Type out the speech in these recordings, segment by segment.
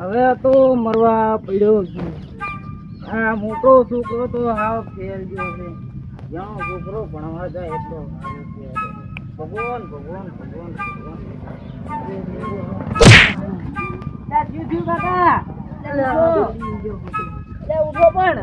હવે તો મરવા પડ્યો છું. આ મોટો છોકરો તો હાવ ફેલ ગયો છે. જ્યાં છોકરો ભણવા જાય એટલો સારું છે. ભગવાન ભગવાન ભગવાન ભગવાન. કાકા ઉઠો પણ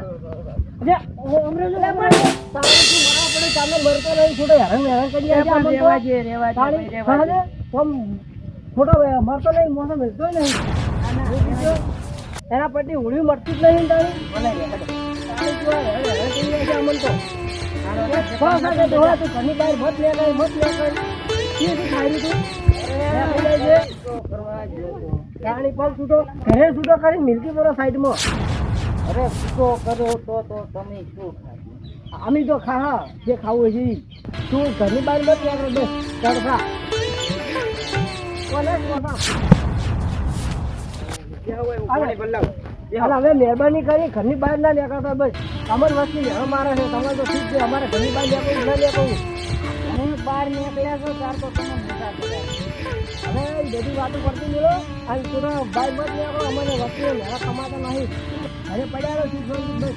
એના પછી ઉડી મળતી જ નહીં ઘરની બહાર મત લે ગાડી પર છૂટો ઘરે છૂટો કરી મિલકી કરો સાઈડમાં. અરે છૂટો કરો તો તમે શું ખાધું? અમે તો ખા જે ખાવું છે તું ઘરની બહાર મત લે બસ ચડખા હવે મહેરબાની કરી ઘરની બહાર ના લેખાતા બસ. અમારી વસ્તી હવે મારે છે તમારે તો ઠીક છે. અમારે ઘરની બહાર લેખું ના લેખું હું બહાર નીકળ્યા છો ત્યાર તો તમે મોટા થયા. હવે બધી વાતો કરતી મેળો અને પૂરા બાર મત લેખો. અમારે વસ્તીઓ મેળા કમાતા નહીં. હવે પડ્યા છું બસ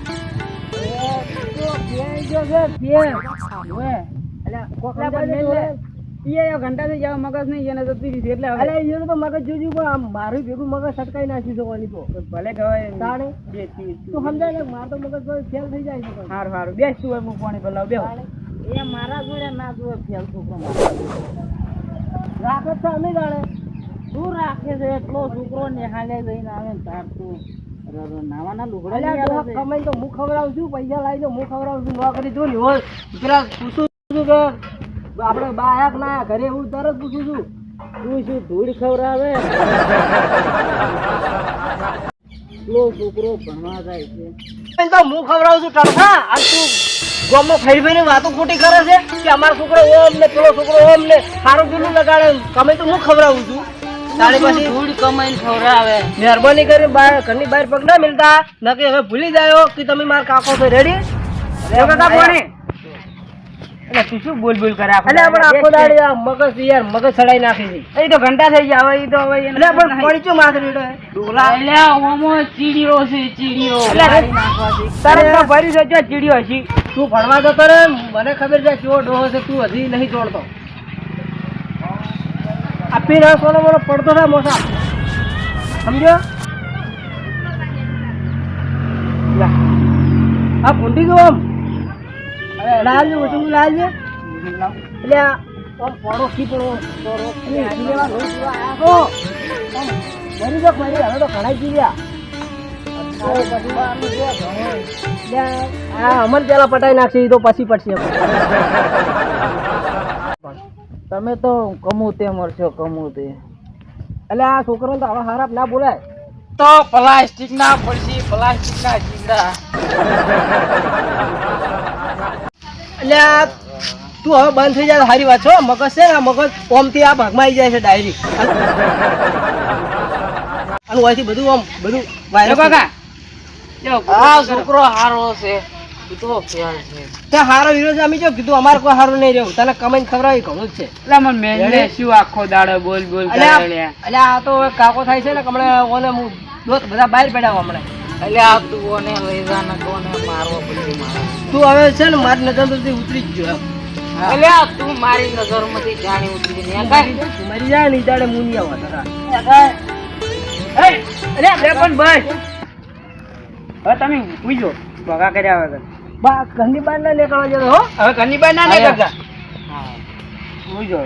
ઘંટા થી જવા મગજ નહીં એને જતી રહી એટલે એનું તો મગજ જોયું પણ મારું ભેગું મગજ સટકાઈ નાખ્યું જવાની તો ભલે કહેવાય તું સમજાય ને મારે તો મગજ ફેલ થઈ જાય છે. સારું સારું બેસ તું હું પાણી ભલાવ બે એ મારા જોડે ના જોવે ફેલ છોકરો રાખે છે અમે જાણે શું રાખે છે એટલો છોકરો નિહાળે જઈને આવે ને તાર તું નાવાના લુગડા કમાઈ તો હું ખવડાવું છું. પૈસા લાવી દો હું ખવડાવું છું. નોકરી જો ને હોય પેલા પૂછું છું કે આપણે બાયક ના ઘરે હું તરત પૂછું છું તું શું ધૂળ ખવડાવે? છોકરો ભણવા જાય છે તો હું ખવડાવું છું ટણખા. અને તું ગામમાં ફરી ફરીને વાતો ખોટી કરે છે કે અમારો છોકરો ઓમ ને પેલો છોકરો ઓમ ને સારું પેલું લગાડે. કમાઈ તો હું ખવડાવું છું. તારે પછી ધૂળ કમાઈને ખવડાવે. મહેરબાની કરી ઘરની બહાર પગ ના મિલતા નકે હવે ભૂલી જાય કે તમે મારા કાકો છો. રેડી કાકા કોને એટલે તું શું બોલ બોલ કરે? આપણે આખો દાડી આ મગજ યાર મગજ સડાઈ નાખી છે. એ તો ઘંટા થઈ ગયા હવે. એ તો હવે એટલે પણ પડી ચો માથે ડોલા એટલે ઓમો ચીડીઓ છે ચીડીઓ એટલે તારે તો ભરી છે જો ચીડીઓ છે. તું ભણવા જતો રે મને ખબર છે કેવો ડોહો છે. તું હજી નહીં જોડતો. આપી રહ્યો સોનો મોનો પડતો છે મોસા સમજો. આ ભૂંડી જો આમ લાલજો ઓછું લાલજો એટલે આમ પડો કી પડો મરી જો મરી હવે તો ઘણા જીવ્યા. અમન પેલા પટાઈ નાખશે તો પછી પડશે. તમે તો કમું તે મરશો કમું તે. એટલે આ છોકરો તો આવા હારા ના બોલાય તો પ્લાસ્ટિક ના પડશે પ્લાસ્ટિક ના જીગડા. એટલે તું હવે બંધ થઈ જાય સારી વાત છો. મગજ છે ને મગજ ઓમ થી આ ભાગમાં આવી જાય છે ડાયરી અને ઓયથી બધું આમ બધું વાયરો કાકા આ છોકરો હારો છે. હારો હીરો અમે જો કીધું અમારે કોઈ હારું નહીં રહ્યું. તને કમાઈને ખવડાવી ઘણું જ છે. એટલે મને શું આખો દાડો બોલ બોલ એટલે આ તો કાકો થાય છે ને હમણાં ઓને હું બધા બહાર પડ્યા હમણાં. એટલે આ તું ઓને લઈ જા ને કોને મારવો પછી તું હવે છે ને મારી નજર માંથી ઉતરી જ ગયો. એટલે તું મારી નજર માંથી જાણી ઉતરી મરી જાય ને દાડે મુનિ આવા પણ બસ હવે તમે પૂછો ભગા કર્યા વગર ઘરની બહાર ના નીકળવા જતો હો. હવે ઘરની બહાર ના નીકળતા પૂછો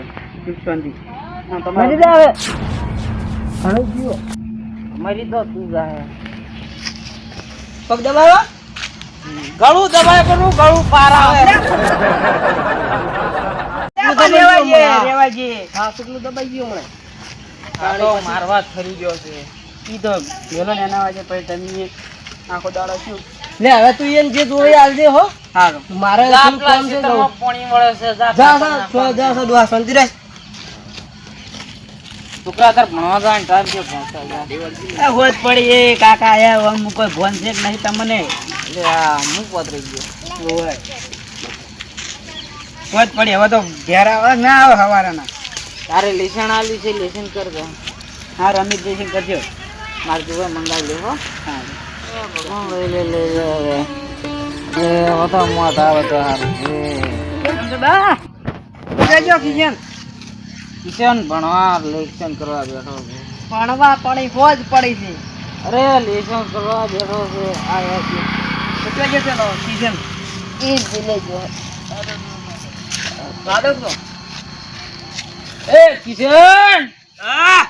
શાંતિ મરી જાય હવે ઘણું જીવો મરી તો તું જાય. પગ દબાવો ગળું દબાય કરું ગળું પાર આવે. મારવા ફરી ગયો છે. ઈ તો પેલો એના વાજે પછી તમે આખો દાડો શું લે હવે તું એને જે જોડે આવજે હો. હારું મારે કામ છે પાણી મળે છે. જા શાંતિ રહે. છોકરા તાર ભણવા જાય તાર કે ભણતા હોત પડી એ કાકા આયા હું કોઈ ફોન છે કે નહીં તમને એટલે આ હું પતરી ગયો હોય હોત પડી. હવે તો ઘેર આવે ના આવે હવારાના તારે લેસન આલી છે લેસન કરજો. હા રમી લેસન કરજો. મારે જોવે મંગાવી લે હો. કિશન ભણવા લેશન કરવા બેઠો છે. ભણવા પડી ફોજ પડી છે. અરે લેશન કરવા બેઠો છે. આ કેટલા છે નો કિશન ઈ ભૂલે જો. સાદો તો એ કિશન હા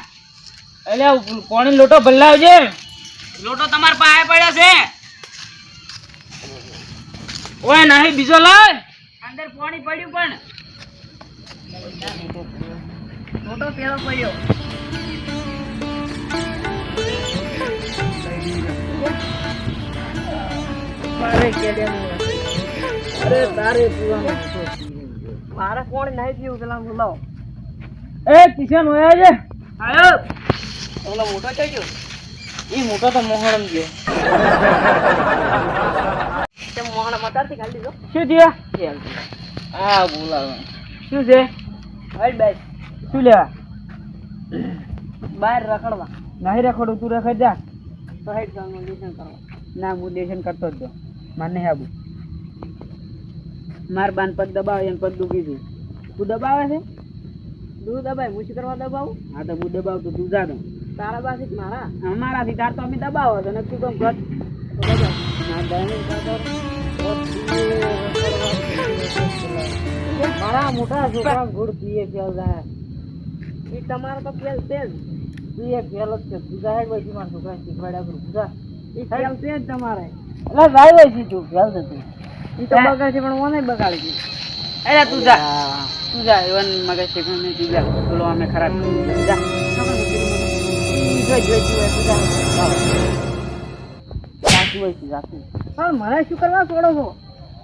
અલ્યા પાણી લોટો ભલાવજે. લોટો તમાર પાસે પડ્યો છે. ઓય નહીં બીજો લાય. અંદર પાણી પડ્યું પણ લોટો પેલો પડ્યો. મારે કેડ્યા અરે તારે પીવાનું મારે કોણ નહીં પીવું પેલા બોલાવો. એ કિશન હોય છે. આયો ઓલો મોટો થઈ ગયો. ઈ મોટો તો મોહણમ ગયો. તે મોહણમ મતારથી ખાલી દીધો. શું થયા? આ બોલાવો. શું છે? હાલ બેસ. શું લેવા? બહાર રખડવા. નહીં રખડું તું રખડ જા. તો હેડ જાનું લેશન કરવા. ના હું લેશન કરતો જ જો. માને આબુ. માર બાન પદ દબાવ એમ પદ દુખી છે. તું દબાવે છે? તું દબાય હું કરવા દબાવું? હા તો હું દબાવ તો તું જા દો. તારા પાસે મારા અમારાથી તાર તો અમે દબાવો તો નક્કી કોમ ઘટ મારા મોટા છોકરા ગુડ પીએ ફેલ જાય. એ તમારો તો ફેલ છે જ. પીએ ફેલ જ છે. તું જાય પછી મારા છોકરા શીખવાડ્યા કરું પૂજા. એ ફેલ છે જ તમારે. એટલે જાય હોય તું ફેલ થતી. એ તો બગાડ છે પણ ઓને બગાડી દીધું. અરે તું જા તું જા એવન મગજ શીખવું નહીં. તું જા બોલો અમે ખરાબ કરી જા. મને શું કરવા છોડો છો?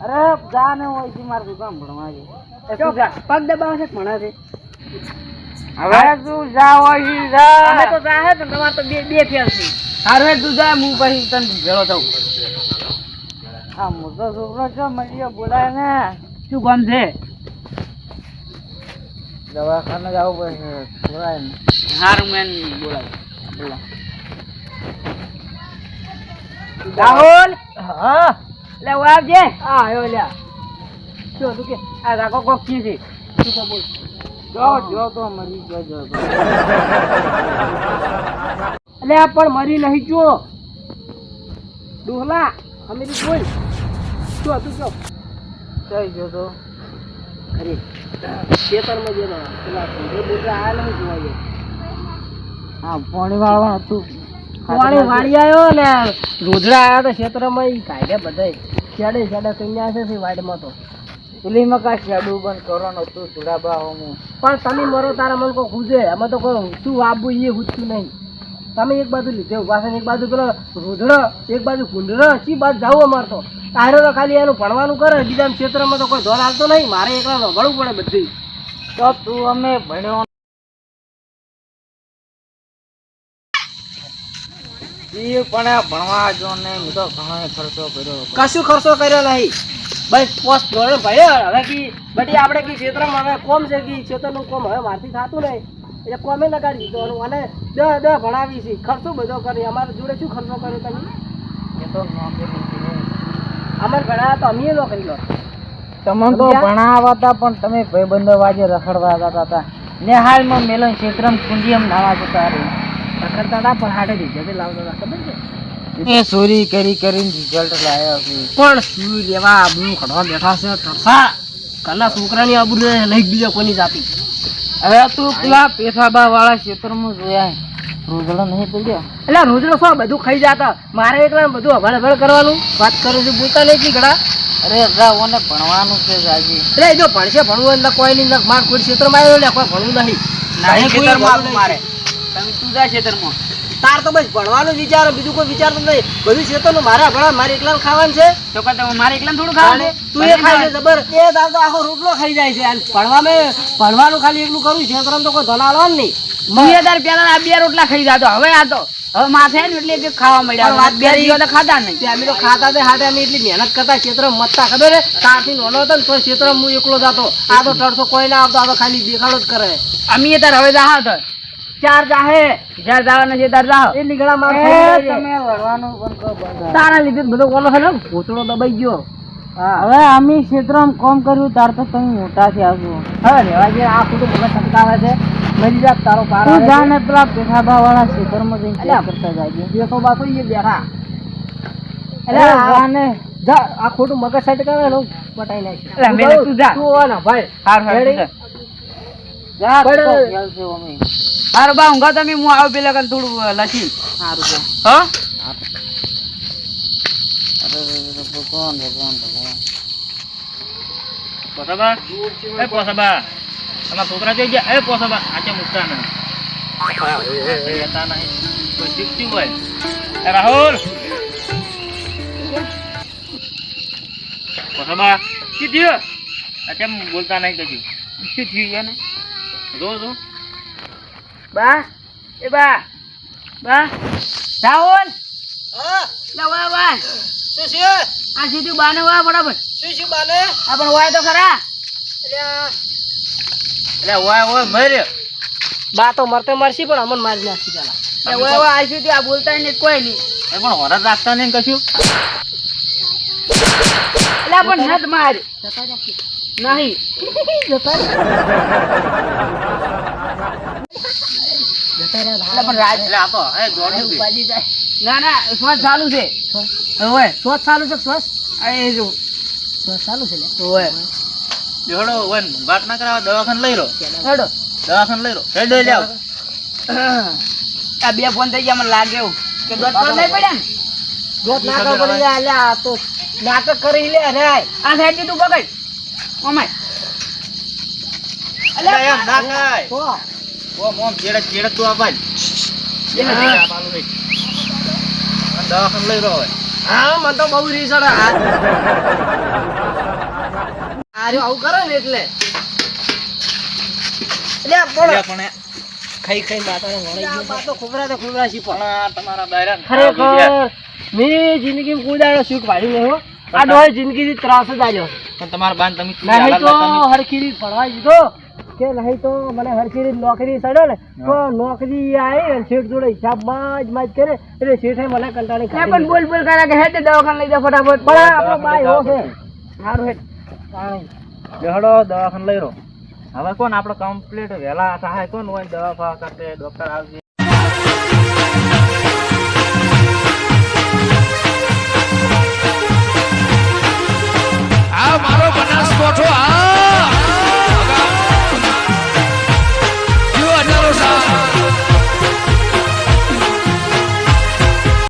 અરે જા ને હોય છે મારે દુકાન ભણવા છે. પગ દબાવે છે ભણે છે. હવે તું જા હોય જા. અમે તો જા હે પણ તમારે તો બે ફેર છે. હારું તું જા હું પછી તને ભેળો થઉં. આ મોટો છોકરો છે મળીએ બોલાય ને. શું કામ છે? દવાખાને જવું પડશે. બોલાય ને હારું મેન બોલાય. બોલા રાહુલ. હા લે આવજે. હા આવ્યો લ્યા. શું તું કે આ રાખો કોક કી છે? શું તો બોલ. જો તો મરી ગયો. એટલે આ પણ મરી નહીં જો ડોહલા અમે તો બોલ. શું હતું જો કઈ જો તો ખરી ખેતરમાં જેલો પેલા બોટલા આ નહીં જોવાય. હા પાણી વાળવા હતું. પાણી વાળી આવ્યો ને રોજડા આવ્યા તો ખેતરમાં એ કાઢે બધા છેડે કન્યા છે વાડમાં તો પેલી મકા શેડું બંધ કરવાનું હતું સુડાબા હું. પણ તમે મરો તારા મન કોઈ ખૂજે. અમે તો કોઈ શું વાબુ એ ખૂજતું નહીં. તમે એક બાજુ લીધે ઉભા છે એક બાજુ પેલો રોજડો એક બાજુ કુંડરો શી બાજુ જાવ અમારે તો તારે તો ખાલી એનું ભણવાનું કરે. બીજા ક્ષેત્રમાં તો કોઈ ધોર આવતો નહીં. મારે એકલા ભણવું પડે બધી. તો તું અમે ભણ્યો પણ ભણવા જો ને તો ઘણો ખર્ચો કર્યો. કશું ખર્ચો કર્યો નહીં. બસ પોસ્ટ ધોરણ ભણ્યો. હવે કી બધી આપણે કી ક્ષેત્રમાં હવે કોમ છે કી ક્ષેત્રનું કોમ હવે મારથી થતું નહીં એટલે કોમે લગાડી દીધો. અને દહ ભણાવી છે. ખર્ચો બધો કરી. અમારા જોડે શું ખર્ચો કર્યો તમે? એ તો અમારે ભણાવ્યા તો અમે નો કરી લો. તમને તો ભણાવવા હતા પણ તમે ભાઈબંધો વાજે રખડવા જતા હતા. નેહાલમાં મેલન ક્ષેત્રમાં કુંડિયમ નાવા જતા રખડતા હતા પણ હાડે રિઝલ્ટ લાવતા હતા. ખબર છે એ ચોરી કરીને રિઝલ્ટ લાવ્યા છે. પણ શું લેવા આબરૂ ખડવા બેઠા છે તરસા. કના છોકરાની આબરૂ નહીં બીજા કોની જાતી. હવે તું પેલા પેથાબા વાળા ક્ષેત્રમાં જોયા રોજડો નહીં પડ્યો. એટલે રોજડો શું બધું ખાઈ જતા. મારે એકલા બધું હભળ કરવાનું વાત કરું છું. બોલતા નહીં ઘડા. અરે રાઓને ભણવાનું છે જાજી. એટલે જો ભણશે ભણવું એટલે કોઈ નહીં. માર કોઈ ક્ષેત્રમાં આવ્યો ને કોઈ ભણવું નહીં. મારે તમે તું જા ક્ષેત્રમાં. તાર તો બસ ભણવાનું વિચાર બીજું કોઈ વિચારતું નહીં. બધું ક્ષેત્રનું મારે ભણા મારે એકલા ખાવાનું છે. તો મારે એકલા થોડું ખાવાનું. તું એ ખાઈ જબર એ તાર તો આખો રોટલો ખાઈ જાય છે. ભણવાનું ખાલી એકલું કરું ક્ષેત્રમાં તો કોઈ ધન આલવાનું નહીં. તાર પેલા આ 2 રોટલા ખાઈ જતો. હવે આ તો હવે માથે ને એટલે ખાવા મળ્યા. 2 દિવસ તો ખાતા નહીં. અમે તો ખાતા તે હાટે અમે એટલી મહેનત કરતા ક્ષેત્રમાં મતતા ખબર હે. તારથી નાનો હતો ને તો ક્ષેત્રમાં હું એકલો જતો. આ તો 300 કોઈ ના આવતો. આ તો ખાલી દેખાડો જ કરે. અમે તાર હવે જા હતો ચાર જાહે એ નીકળા માર તમે લડવાનું પણ કો બંધ તારા લીધે જ બધો કોનો છે ને ભૂતળો દબાઈ ગયો હવે અમે ક્ષેત્રમાં કામ કર્યું તાર તો તમે મોટા છે આવજો હવે રેવા જે આ ખોટું મને સટકાવે છે મરી જા તારો પાર તું જા ને પેલા પેઠાબા વાળા ક્ષેત્રમાં જઈને ચેક કરતા જાય બેસો બાસો એ બેઠા એટલે આને જા આ ખોટું મગજ સટકાવે ને પટાઈ નાખી એટલે મેલે તું જા તું ના ભાઈ હાર હાર જા તો અમે હાર બા ઊંઘા તમે હું આવ પેલા કન થોડું લખી હારું છે હા ભગવાન ભગવાન ભગવાન પોસાબા એ પોસાબા તમારા છોકરા જઈ ગયા એ પોસાબા આચે મુકતા ને એ કોઈ શીખતી હોય એ રાહુલ પોસાબા શું થયું આચે બોલતા નહીં કજુ શું થયું યાને જો બા એ બા રાહુલ હા લે વાહ શું છે આ સીધું બાને વા બરાબર શું બાને આ પણ વાય તો ખરા એટલે વાય મરે બા તો મરતે મરસી પણ અમન મારી નાખી પેલા એટલે વાય આ સીધું આ બોલતા ને કોઈ નહીં એ પણ હોરા રાખતા નહીં કશું એટલે પણ નત માર નહીં ના ના શ્વાસ ચાલુ છે ઓય શ્વાસ ચાલુ છે શ્વાસ એ જો શ્વાસ ચાલુ છે ઓય જોડો વન વાત ના કરાવ દવાખાને લઈ રો હેડો દવાખાને લઈ રો હેડો લે આવ આ બે ફોન થઈ ગયા મને લાગે એવું કે દોત પર નહીં પડ્યા ને દોત ના કર પડી લે આ તો નાટક કરી લે રે આ સાઈડ તું પકડ ઓમાય અલે એમ ના થાય ઓ મોમ ચેડે તું આ ભાઈ દવાખાને લઈ રહ્યો હા મને તો બહુ રીસડ આરે આવું કરે ને એટલે પણ ખાઈ માતાને વળી ગયો તો ખોબરા સી પણ તમારા બાયરા ખરેખર મે જિંદગીમાં કોઈ દાડો સુખ વાળી નહીં હો આ ડોય જિંદગીથી ત્રાસ જ આલ્યો પણ તમારા બાન તમે નહીં તો હરખી ફરવા દીધો કે નહીં તો મને હરખી નોકરી સડે ને તો નોકરી આવી શેઠ જોડે હિસાબ માં કરે એટલે શેઠે મને કંટાળી ખાઈ પણ બોલ કરે કે હેડ દવાખાને લઈ જા ફટાફટ પણ આપણો બાય હો છે સારું હેડ બેહડો દવાખાને લઈ રો હવે કોણ આપણે કમ્પ્લીટ વહેલા થાય કોણ હોય દવા ફા કરતે ડોક્ટર આવશે